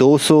200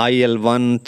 IL-1